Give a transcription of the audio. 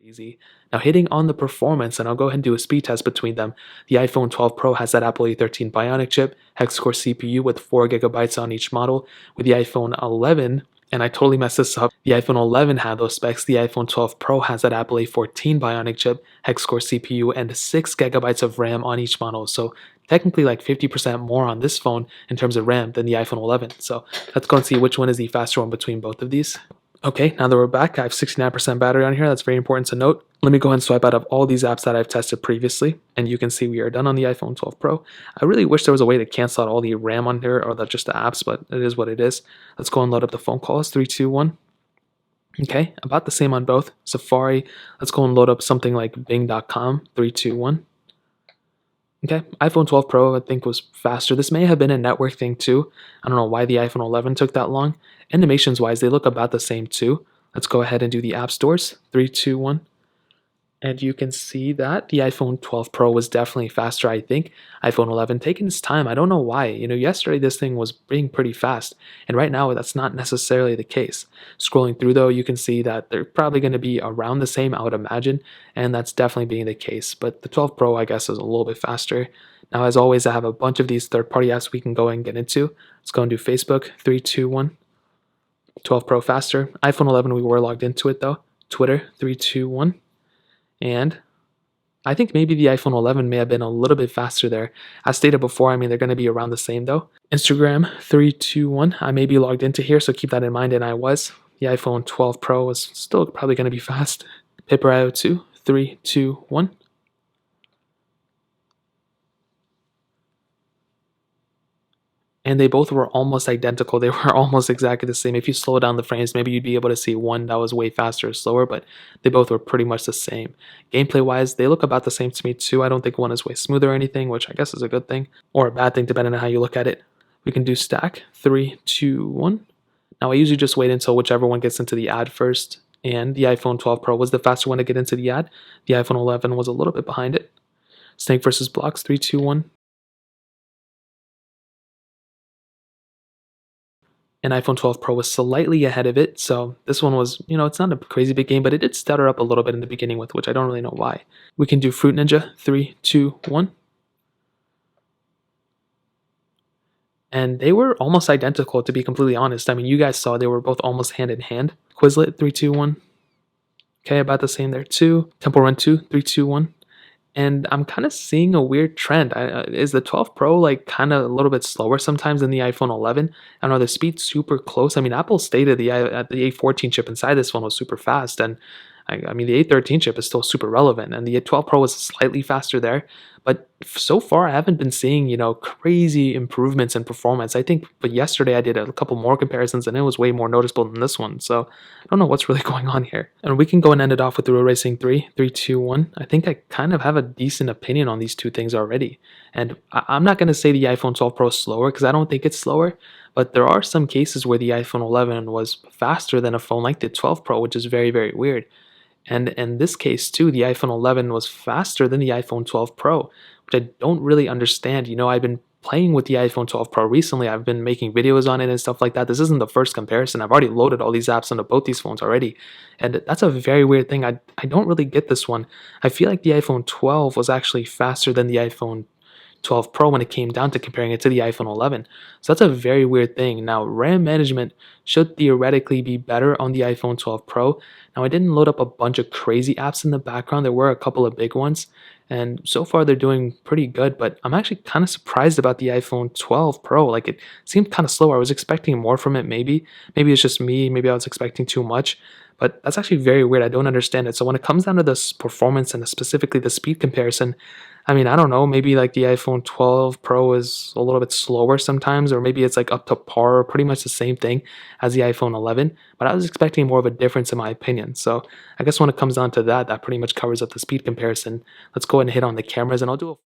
easy. Now hitting on the performance, and I'll go ahead and do a speed test between them. The iPhone 12 Pro has that Apple A13 Bionic chip, hex-core CPU with 4 gigabytes on each model. With the iPhone 11, and I totally messed this up, the iPhone 11 had those specs. The iPhone 12 Pro has that Apple A14 Bionic chip, hex-core CPU, and 6 gigabytes of RAM on each model. So technically like 50% more on this phone in terms of RAM than the iPhone 11. So let's go and see which one is the faster one between both of these. Okay, now that we're back, I have 69% battery on here. That's very important to note. Let me go ahead and swipe out of all these apps that I've tested previously, and you can see we are done on the iPhone 12 Pro. I really wish there was a way to cancel out all the RAM on here, or just the apps, but it is what it is. Let's go and load up the phone calls. 3, 2, 1. Okay, about the same on both. Safari, let's go and load up something like Bing.com. 3, 2, 1. Okay, iPhone 12 Pro I think was faster. This may have been a network thing too. I don't know why the iPhone 11 took that long. Animations wise, they look about the same too. Let's go ahead and do the app stores. 3, 2, 1. And you can see that the iPhone 12 Pro was definitely faster, I think. iPhone 11 taking its time. I don't know why. Yesterday this thing was being pretty fast. And right now that's not necessarily the case. Scrolling through though, you can see that they're probably going to be around the same, I would imagine. And that's definitely being the case. But the 12 Pro, I guess, is a little bit faster. Now, as always, I have a bunch of these third-party apps we can go and get into. Let's go and do Facebook. 3, 2, 1. 12 Pro faster. iPhone 11, we were logged into it though. Twitter. 3, 2, 1. And I think maybe the iPhone 11 may have been a little bit faster there. As stated before, they're going to be around the same though. Instagram, 3, 2, 1. I may be logged into here, so keep that in mind, and I was. The iPhone 12 Pro was still probably going to be fast. Paper.io 2, 3, 2, 1. And they both were almost identical. They were almost exactly the same. If you slow down the frames, maybe you'd be able to see one that was way faster or slower, but they both were pretty much the same. Gameplay-wise, they look about the same to me too. I don't think one is way smoother or anything, which I guess is a good thing, or a bad thing depending on how you look at it. We can do stack. 3, 2, 1. Now I usually just wait until whichever one gets into the ad first, and the iPhone 12 Pro was the faster one to get into the ad. The iPhone 11 was a little bit behind it. Snake versus blocks. 3, 2, 1. And iPhone 12 Pro was slightly ahead of it. So this one was, it's not a crazy big game, but it did stutter up a little bit in the beginning with, which I don't really know why. We can do Fruit Ninja. 3, 2, 1. And they were almost identical, to be completely honest. You guys saw they were both almost hand in hand. Quizlet. 3, 2, 1. Okay, about the same there too. Temple Run 2. 3, 2, 1. And I'm kind of seeing a weird trend. Is the 12 Pro like kind of a little bit slower sometimes than the iPhone 11? And are the speeds super close? Apple stated the A14 chip inside this one was super fast, and the A13 chip is still super relevant, and the 12 Pro was slightly faster there. But so far, I haven't been seeing, crazy improvements in performance. I think, but yesterday I did a couple more comparisons, and it was way more noticeable than this one. So I don't know what's really going on here. And we can go and end it off with the Road Racing 3, 3, 2, 1. I think I kind of have a decent opinion on these two things already. And I'm not going to say the iPhone 12 Pro is slower, because I don't think it's slower. But there are some cases where the iPhone 11 was faster than a phone like the 12 Pro, which is very, very weird. And in this case too, the iPhone 11 was faster than the iPhone 12 Pro, which I don't really understand. I've been playing with the iPhone 12 Pro recently. I've been making videos on it and stuff like that. This isn't the first comparison. I've already loaded all these apps onto both these phones already. And that's a very weird thing. I don't really get this one. I feel like the iPhone 12 was actually faster than the iPhone 12 Pro when it came down to comparing it to the iPhone 11. So that's a very weird thing. Now, RAM management should theoretically be better on the iPhone 12 Pro. Now, I didn't load up a bunch of crazy apps in the background. There were a couple of big ones, and so far they're doing pretty good, but I'm actually kind of surprised about the iPhone 12 Pro. Like, it seemed kind of slow. I was expecting more from it, maybe. Maybe it's just me. Maybe I was expecting too much. But that's actually very weird. I don't understand it. So when it comes down to this performance and specifically the speed comparison, I don't know, maybe like the iPhone 12 Pro is a little bit slower sometimes, or maybe it's like up to par, or pretty much the same thing as the iPhone 11, but I was expecting more of a difference in my opinion. So I guess when it comes down to that, that pretty much covers up the speed comparison. Let's go ahead and hit on the cameras, and I'll do a